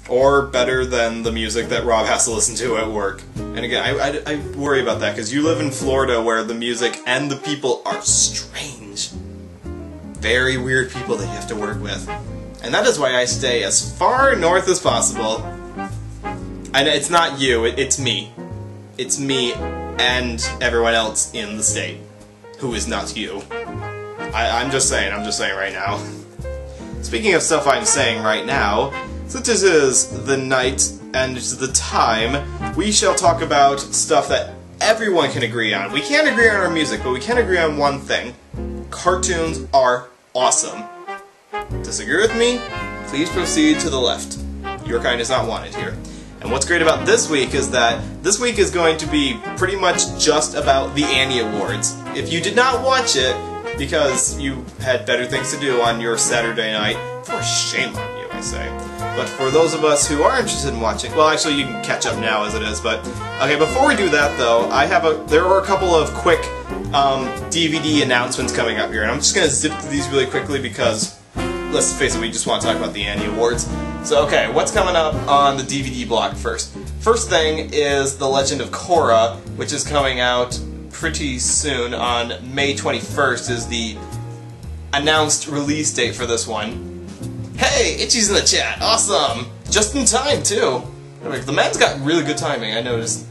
Or better than the music that Rob has to listen to at work. And again, I worry about that, because you live in Florida where the music and the people are strange. Very weird people that you have to work with. And that is why I stay as far north as possible. And it's not you, it's me. It's me and everyone else in the state who is not you. I'm just saying right now. Speaking of stuff I'm saying right now, since this is the night and it's the time, we shall talk about stuff that everyone can agree on. We can't agree on our music, but we can agree on one thing. Cartoons are awesome. Disagree with me? Please proceed to the left. Your kind is not wanted here. And what's great about this week is that this week is going to be pretty much just about the Annie Awards. If you did not watch it because you had better things to do on your Saturday night, for shame on you, I say. But for those of us who are interested in watching, well, actually you can catch up now as it is, but okay, before we do that though, there are a couple of quick DVD announcements coming up here, and I'm just going to zip through these really quickly because, let's face it, we just want to talk about the Annie Awards. So okay, what's coming up on the DVD block first? First thing is The Legend of Korra, which is coming out pretty soon. On May 21st is the announced release date for this one. Hey, Itchy's in the chat, awesome! Just in time, too. The man's got really good timing, I noticed.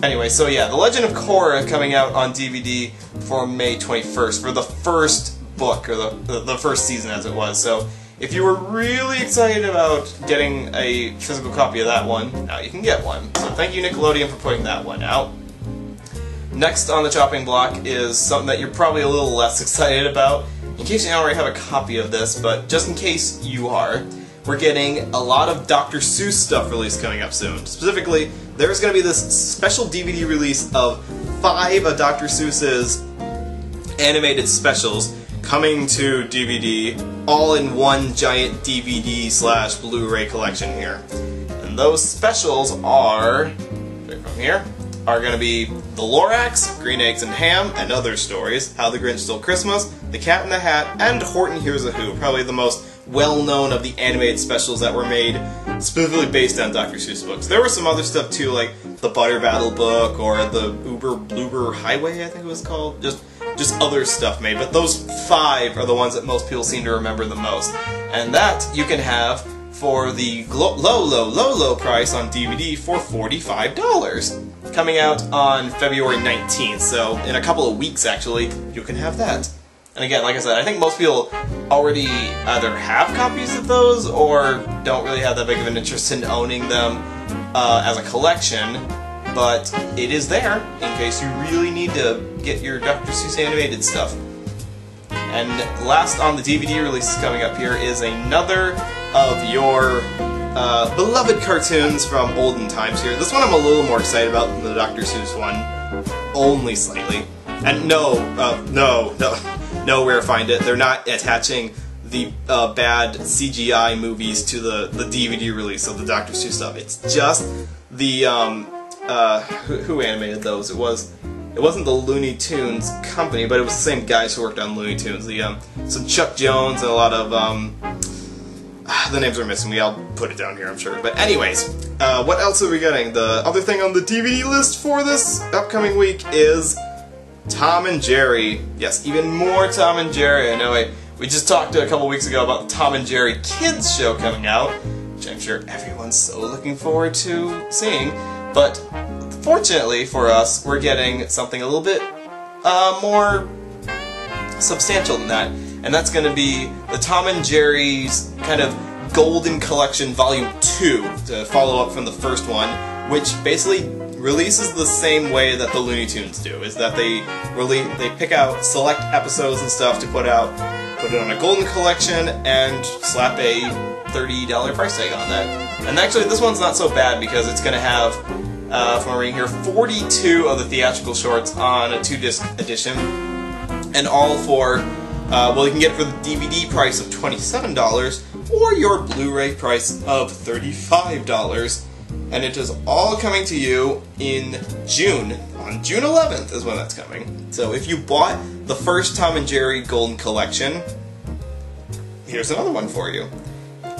Anyway, so yeah, The Legend of Korra coming out on DVD for May 21st for the first book, or the first season as it was. So if you were really excited about getting a physical copy of that one, now you can get one. So thank you, Nickelodeon, for putting that one out. Next on the chopping block is something that you're probably a little less excited about, in case you don't already have a copy of this, but just in case you are, we're getting a lot of Dr. Seuss stuff released coming up soon. Specifically, there's going to be this special DVD release of 5 of Dr. Seuss's animated specials coming to DVD, all in one giant DVD/Blu-ray collection here. And those specials are, right from here, are going to be The Lorax, Green Eggs and Ham, and Other Stories, How the Grinch Stole Christmas, The Cat in the Hat, and Horton Hears a Who, probably the most well-known of the animated specials that were made specifically based on Dr. Seuss books. There was some other stuff too, like the Butter Battle book, or the Uber Bloober Highway, I think it was called, just other stuff made, but those 5 are the ones that most people seem to remember the most. And that you can have for the low price on DVD for $45. Coming out on February 19th, so in a couple of weeks actually, you can have that. And again, like I said, I think most people already either have copies of those or don't really have that big of an interest in owning them as a collection, but it is there in case you really need to get your Dr. Seuss animated stuff. And last on the DVD releases coming up here is another of your beloved cartoons from olden times here. This one I'm a little more excited about than the Dr. Seuss one, only slightly. And no, where to find it. They're not attaching the bad CGI movies to the DVD release of the Dr. Seuss stuff. It's just the who animated those? It wasn't the Looney Tunes company, but it was the same guys who worked on Looney Tunes. Some Chuck Jones and a lot of the names are missing me. I'll put it down here, I'm sure. But anyways, what else are we getting? The other thing on the DVD list for this upcoming week is Tom and Jerry. Yes, even more Tom and Jerry. I know we just talked a couple weeks ago about the Tom and Jerry Kids show coming out, which I'm sure everyone's so looking forward to seeing. But fortunately for us, we're getting something a little bit more substantial than that. And that's going to be the Tom and Jerry's kind of Golden Collection Volume 2, to follow up from the first one, which basically releases the same way that the Looney Tunes do, is that they pick out select episodes and stuff to put it on a Golden Collection and slap a $30 price tag on that. And actually this one's not so bad because it's going to have, from reading here, 42 of the theatrical shorts on a 2-disc edition, and all for, well, you can get it for the DVD price of $27 or your Blu-ray price of $35. And it is all coming to you in June. On June 11th is when that's coming. So if you bought the first Tom and Jerry Golden Collection, here's another one for you.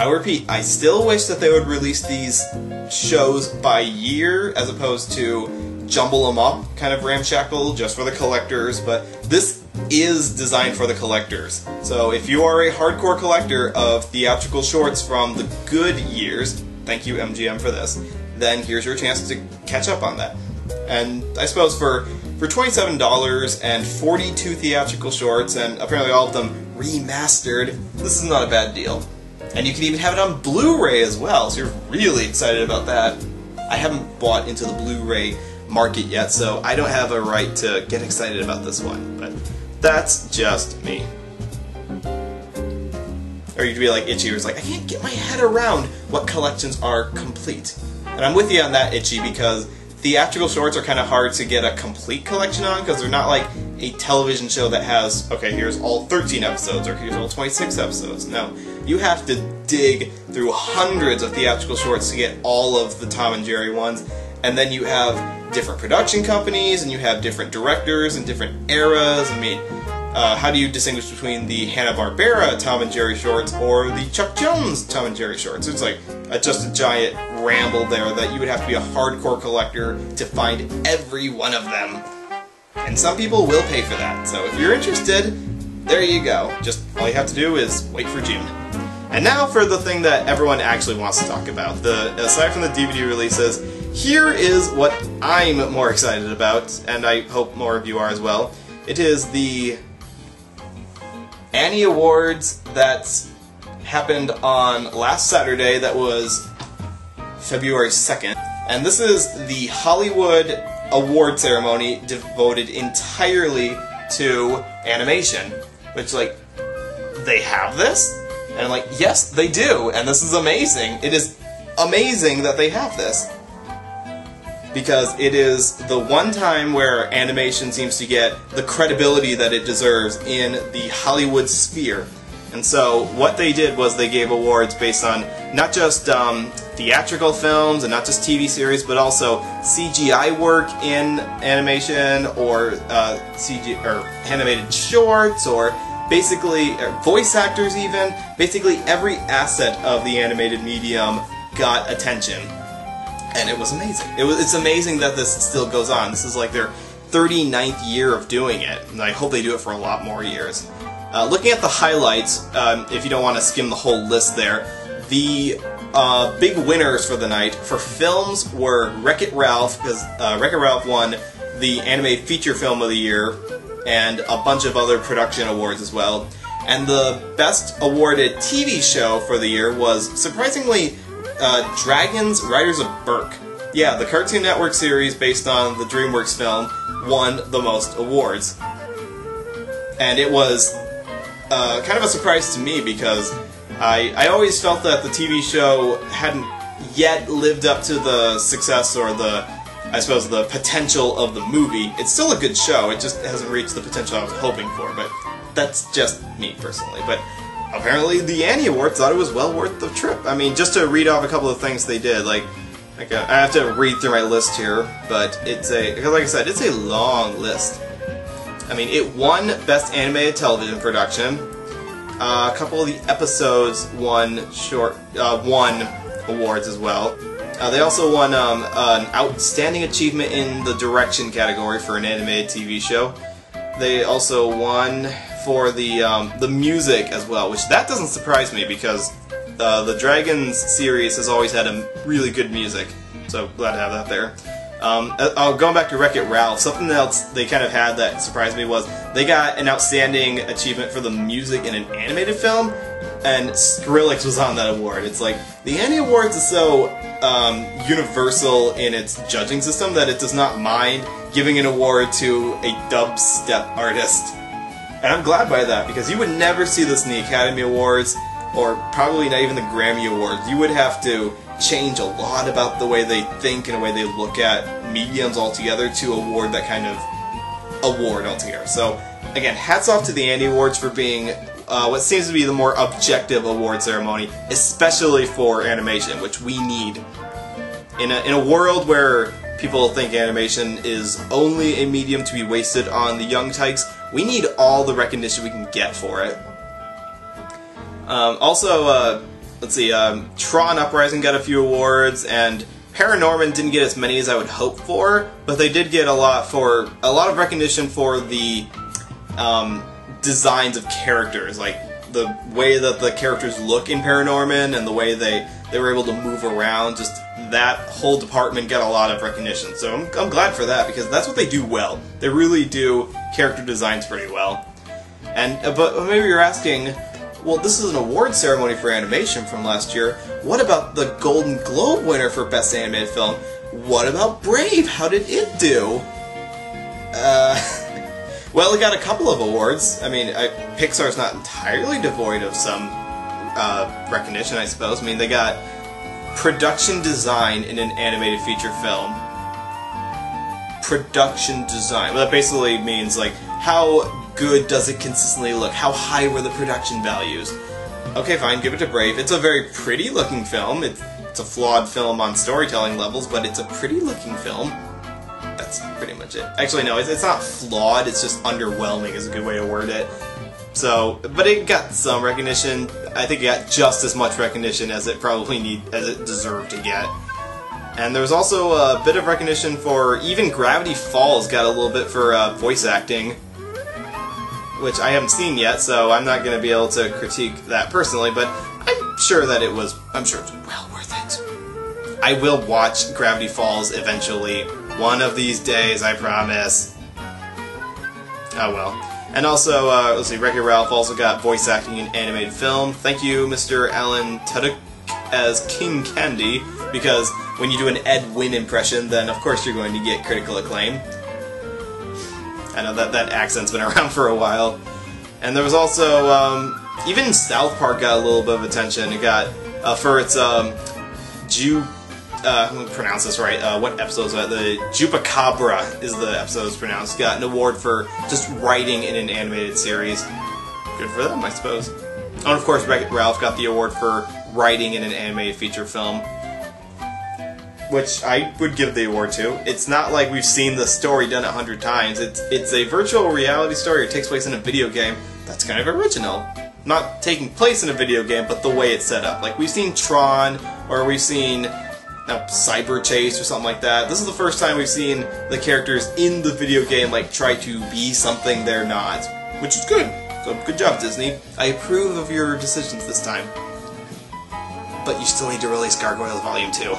I repeat, I still wish that they would release these shows by year as opposed to jumble them up, kind of ramshackle just for the collectors, but this is designed for the collectors. So if you are a hardcore collector of theatrical shorts from the good years, thank you MGM for this, then here's your chance to catch up on that. And I suppose for $27 and 42 theatrical shorts, and apparently all of them remastered, this is not a bad deal. And you can even have it on Blu-ray as well, so you're really excited about that. I haven't bought into the Blu-ray market yet, so I don't have a right to get excited about this one, but that's just me. Or you'd be like Itchy, who's like, I can't get my head around what collections are complete. And I'm with you on that, Itchy, because theatrical shorts are kind of hard to get a complete collection on, because they're not like a television show that has, okay, here's all 13 episodes, or here's all 26 episodes. No, you have to dig through hundreds of theatrical shorts to get all of the Tom and Jerry ones, and then you have different production companies, and you have different directors and different eras. I mean, how do you distinguish between the Hanna-Barbera Tom and Jerry shorts or the Chuck Jones Tom and Jerry shorts? It's like just a giant ramble there that you would have to be a hardcore collector to find every one of them. And some people will pay for that. So if you're interested, there you go. Just all you have to do is wait for June. And now for the thing that everyone actually wants to talk about. Aside from the DVD releases, here is what I'm more excited about, and I hope more of you are as well. It is the Annie Awards that happened on last Saturday. That was February 2nd. And this is the Hollywood award ceremony devoted entirely to animation. Which, like, they have this? And I'm like, yes, they do, and this is amazing. It is amazing that they have this. Because it is the one time where animation seems to get the credibility that it deserves in the Hollywood sphere. And so what they did was they gave awards based on not just theatrical films and not just TV series, but also CGI work in animation, or animated shorts, or basically voice actors even. Basically every asset of the animated medium got attention. And it was amazing. It's amazing that this still goes on. This is like their 39th year of doing it, and I hope they do it for a lot more years. Looking at the highlights, if you don't want to skim the whole list there, the big winners for the night for films were Wreck-It Ralph, because Wreck-It Ralph won the Animated Feature Film of the Year, and a bunch of other production awards as well. And the best awarded TV show for the year was, surprisingly, Dragons Riders of Berk. Yeah, the Cartoon Network series based on the DreamWorks film won the most awards. And it was kind of a surprise to me, because I always felt that the TV show hadn't yet lived up to the success or I suppose the potential of the movie. It's still a good show, it just hasn't reached the potential I was hoping for, but that's just me personally. But apparently the Annie Awards thought it was well worth the trip. I mean, just to read off a couple of things they did, like I have to read through my list here, but because like I said, it's a long list. I mean, it won Best Animated Television Production. A couple of the episodes won awards as well. They also won an Outstanding Achievement in the Direction category for an animated TV show. They also won for the music as well, which that doesn't surprise me, because the Dragons series has always had a really good music, so glad to have that there. Going back to Wreck-It Ralph, something else they kind of had that surprised me was they got an Outstanding Achievement for the music in an animated film, and Skrillex was on that award. It's like, the Annie Awards is so universal in its judging system that it does not mind giving an award to a dubstep artist. And I'm glad by that, because you would never see this in the Academy Awards, or probably not even the Grammy Awards. You would have to change a lot about the way they think and the way they look at mediums altogether to award that kind of award altogether. So, again, hats off to the Annie Awards for being what seems to be the more objective award ceremony, especially for animation, which we need. In a world where people think animation is only a medium to be wasted on the young tykes, we need all the recognition we can get for it. Also, let's see, Tron Uprising got a few awards, and Paranorman didn't get as many as I would hope for, but they did get a lot of recognition for the designs of characters, like the way that the characters look in Paranorman and the way they were able to move around. Just that whole department got a lot of recognition, so I'm glad for that, because that's what they do well. They really do character designs pretty well. And but maybe you're asking, well, this is an award ceremony for animation from last year. What about the Golden Globe winner for Best Animated Film? What about Brave? How did it do? Well, it got a couple of awards. I mean, Pixar's not entirely devoid of some recognition, I suppose. I mean, they got production design in an animated feature film. Production design. Well, that basically means, like, how good does it consistently look? How high were the production values? Okay, fine, give it to Brave. It's a very pretty looking film. It's a flawed film on storytelling levels, but it's a pretty looking film. That's pretty much it. Actually, no, it's not flawed, it's just underwhelming is a good way to word it. So, but it got some recognition. I think it got just as much recognition as it deserved to get. And there was also a bit of recognition for, even Gravity Falls got a little bit for voice acting, which I haven't seen yet, so I'm not going to be able to critique that personally, but I'm sure it was well worth it. I will watch Gravity Falls eventually. One of these days, I promise. Oh well. And also, let's see, Wreck-It Ralph also got voice acting in animated film. Thank you, Mr. Alan Tudyk as King Candy, because when you do an Ed Wynn impression, then of course you're going to get critical acclaim. I know that accent's been around for a while. And there was also, even South Park got a little bit of attention. It got, for its, I'm going to pronounce this right, what episode is that? The Chupacabra is the episode it's pronounced. Got an award for just writing in an animated series. Good for them, I suppose. And of course, Wreck-It Ralph got the award for writing in an animated feature film, which I would give the award to. It's not like we've seen the story done 100 times. It's a virtual reality story. It takes place in a video game. That's kind of original. Not taking place in a video game, but the way it's set up. Like, we've seen Tron, or we've seen Cyber Chase or something like that. This is the first time we've seen the characters in the video game, like, try to be something they're not. Which is good. So, good job, Disney. I approve of your decisions this time. But you still need to release Gargoyles Volume 2.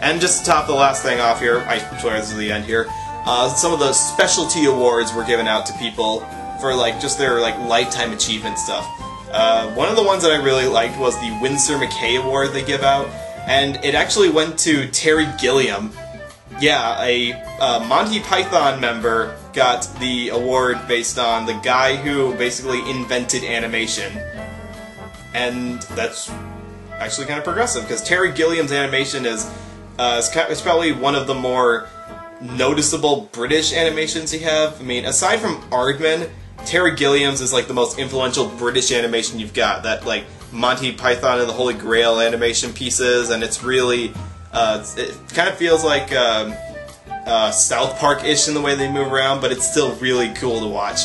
And just to top the last thing off here, I swear this is the end here, some of the specialty awards were given out to people for, like, just their, like, lifetime achievement stuff. One of the ones that I really liked was the Winsor McKay Award they give out, and it actually went to Terry Gilliam. Yeah, a Monty Python member got the award based on the guy who basically invented animation. And that's actually kind of progressive, because Terry Gilliam's animation is it's probably one of the more noticeable British animations you have. I mean, aside from Aardman, Terry Gilliam's is like the most influential British animation you've got. That, like, Monty Python and the Holy Grail animation pieces, and it's really, it kind of feels like South Park-ish in the way they move around, but it's still really cool to watch.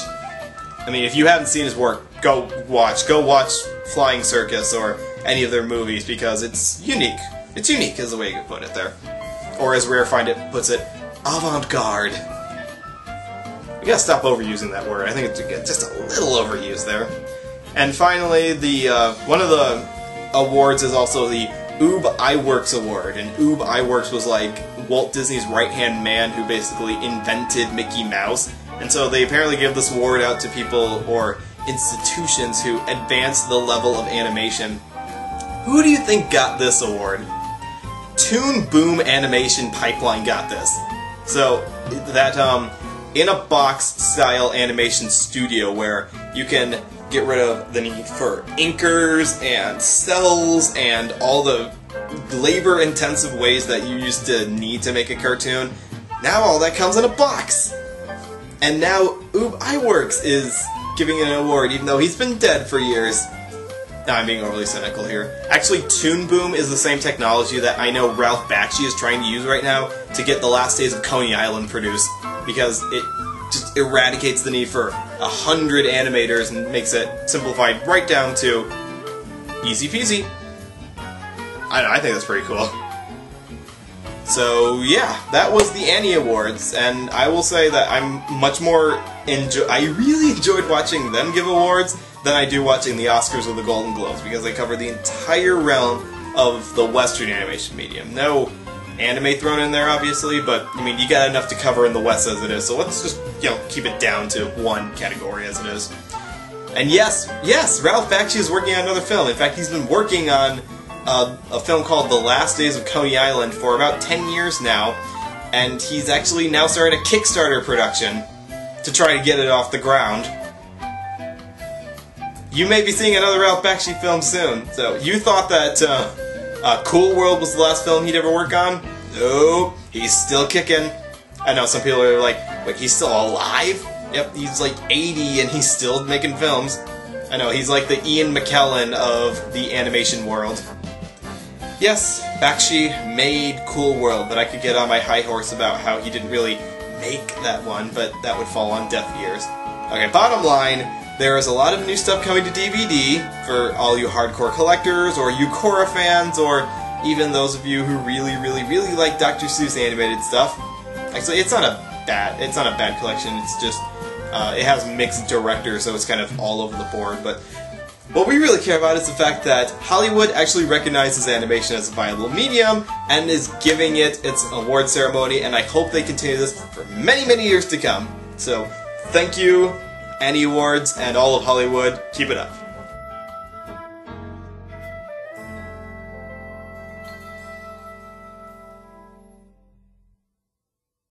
I mean, if you haven't seen his work, go watch Flying Circus or any of their movies, because it's unique. It's unique is the way you could put it there. Or as Rarefind puts it, avant-garde. We gotta stop overusing that word. I think it's just a little overused there. And finally, the one of the awards is also the Oob Iwerks Award. And Oob Iwerks was like Walt Disney's right-hand man who basically invented Mickey Mouse. And so they apparently give this award out to people or institutions who advance the level of animation. Who do you think got this award? Toon Boom Animation Pipeline got this. So, that in-a-box style animation studio where you can get rid of the need for inkers and cells and all the labor-intensive ways that you used to need to make a cartoon. Now all that comes in a box! And now Oob Iwerks is giving an award, even though he's been dead for years. Now I'm being overly cynical here. Actually, Toon Boom is the same technology that I know Ralph Bakshi is trying to use right now to get The Last Days of Coney Island produced, because it just eradicates the need for 100 animators and makes it simplified right down to easy peasy. I think that's pretty cool. So yeah, that was the Annie Awards, and I will say that I'm much more I really enjoyed watching them give awards than I do watching the Oscars or the Golden Globes, because they cover the entire realm of the Western animation medium. No anime thrown in there, obviously, but I mean, you got enough to cover in the West as it is, so let's just, you know, keep it down to one category as it is. And yes, Ralph Bakshi is working on another film. In fact, he's been working on a film called The Last Days of Coney Island for about 10 years now, and he's actually now started a Kickstarter production to try to get it off the ground. You may be seeing another Ralph Bakshi film soon. So, you thought that Cool World was the last film he'd ever work on? Nope, he's still kicking. I know some people are like, wait, he's still alive? Yep, he's like 80 and he's still making films. I know, he's like the Ian McKellen of the animation world. Yes, Bakshi made Cool World, but I could get on my high horse about how he didn't really make that one, but that would fall on deaf ears. Okay, bottom line, there is a lot of new stuff coming to DVD for all you hardcore collectors, or you Korra fans, or even those of you who really like Dr. Seuss animated stuff. Actually, it's not a bad collection, it's just, it has mixed directors, so it's kind of all over the board, but what we really care about is the fact that Hollywood actually recognizes animation as a viable medium and is giving it its award ceremony, and I hope they continue this for many years to come. So, thank you, Annie Awards, and all of Hollywood. Keep it up.